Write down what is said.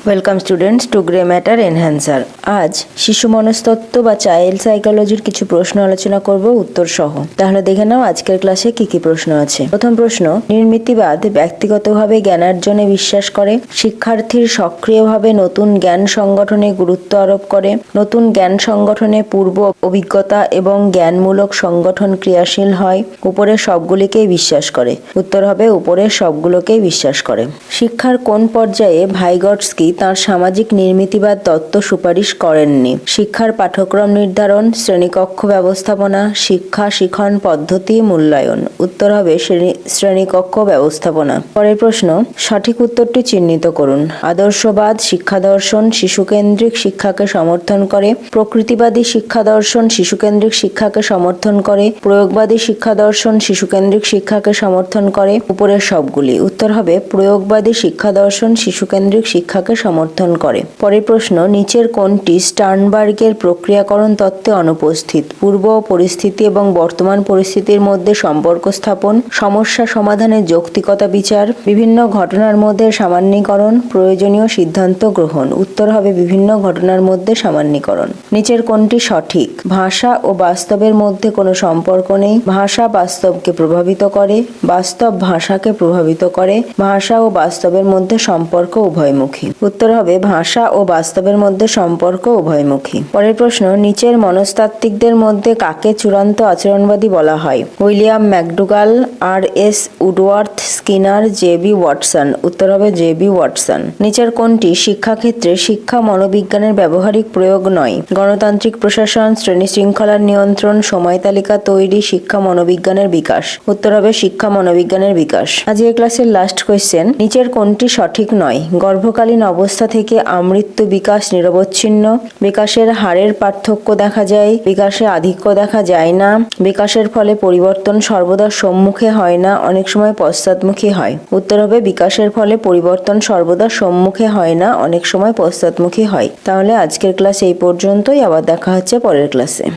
Welcome students to grey matter enhancer. আজ শিশু মনস্তত্ত্ব বা চাইল্ড সাইকোলজির কিছু প্রশ্ন আলোচনা করব উত্তর সহ। তাহলে দেখে নাও আজকের ক্লাসে কি কি প্রশ্ন আছে। প্রথম প্রশ্ন, নির্মিতিবাদ ব্যক্তিগতভাবে জ্ঞানার্জনে বিশ্বাস করে, শিক্ষার্থীর সক্রিয়ভাবে নতুন জ্ঞান সংগঠনে গুরুত্ব আরোপ করে, নতুন জ্ঞান সংগঠনে পূর্ব অভিজ্ঞতা এবং জ্ঞানমূলক সংগঠন ক্রিয়াশীল হয়, উপরের সবগুলিকেই বিশ্বাস করে। উত্তর হবে উপরের সবগুলোকেই বিশ্বাস করে। শিক্ষার কোন পর্যায়ে ভাইগটস্কি তাঁর সামাজিক নির্মিতিবাদ তত্ত্ব সুপারিশ করেননি? শিক্ষার পাঠ্যক্রম নির্ধারণ, শ্রেণীকক্ষ ব্যবস্থাপনা, শিক্ষা শিখন পদ্ধতি মূল্যায়ন। উত্তর হবে শ্রেণীকক্ষ ব্যবস্থাপনা। পরের প্রশ্ন, সঠিক উত্তরটি চিহ্নিত করুন। আদর্শবাদ শিক্ষা দর্শন শিশুকেন্দ্রিক শিক্ষাকে সমর্থন করে, প্রকৃতিবাদী শিক্ষা দর্শন শিশুকেন্দ্রিক শিক্ষাকে সমর্থন করে, প্রয়োগবাদী শিক্ষা দর্শন শিশুকেন্দ্রিক শিক্ষাকে সমর্থন করে। উপরের সবগুলি। উত্তর হবে প্রয়োগবাদী শিক্ষা দর্শন শিশুকেন্দ্রিক শিক্ষাকে সমর্থন করে। পরের প্রশ্ন, নিচের কোনটি স্টার্নবার্গের প্রক্রিয়াকরণ তত্ত্বে অনুপস্থিত? পূর্ব পরিস্থিতি এবং বর্তমান পরিস্থিতির মধ্যে সম্পর্ক স্থাপন, সমস্যা সমাধানের যৌক্তিকতা বিচার, বিভিন্ন ঘটনার মধ্যে সামান্যীকরণ, প্রয়োজনীয় সিদ্ধান্ত গ্রহণ। উত্তর হবে বিভিন্ন ঘটনার মধ্যে সামান্যীকরণ। নিচের কোনটি সঠিক? ভাষা ও বাস্তবের মধ্যে কোনো সম্পর্ক নেই, ভাষা বাস্তবকে প্রভাবিত করে, বাস্তব ভাষাকে প্রভাবিত করে, ভাষা ও বাস্তবের মধ্যে সম্পর্ক উভয়মুখী। উত্তর হবে ভাষা ও বাস্তবের মধ্যে সম্পর্ক উভয়মুখী। পরের প্রশ্ন, নিচের মনস্তাত্ত্বিকদের মধ্যে কাকে চূড়ান্ত আচরণবাদী বলা হয়? William McDougall, R S. Woodworth, Skinner, J B. Watson. উত্তর হবে জে.বি. ওয়াটসন। নিচের কোনটি শিক্ষাক্ষেত্রে শিক্ষা মনোবিজ্ঞানের ব্যবহারিক প্রয়োগ নয়? গণতান্ত্রিক প্রশাসন, শ্রেণী শৃঙ্খলার নিয়ন্ত্রণ, সময় তালিকা তৈরি, শিক্ষা মনোবিজ্ঞানের বিকাশ। উত্তর হবে শিক্ষা মনোবিজ্ঞানের বিকাশ। আজকের ক্লাসের লাস্ট কোয়েশ্চেন, নিচের কোনটি সঠিক নয়? গর্ভকালীন অবস্থা থেকে আমৃত্যু বিকাশ নিরবচ্ছিন্ন, বিকাশের হারের পার্থক্য দেখা যায়, বিকাশে আধিক্য দেখা যায় না, বিকাশের ফলে পরিবর্তন সর্বদা সম্মুখে হয় না, অনেক সময় পশ্চাৎমুখী হয়। উত্তর হবে বিকাশের ফলে পরিবর্তন সর্বদা সম্মুখে হয় না, অনেক সময় পশ্চাৎমুখী হয়। তাহলে আজকের ক্লাস এই পর্যন্তই, আবার দেখা হচ্ছে পরের ক্লাসে।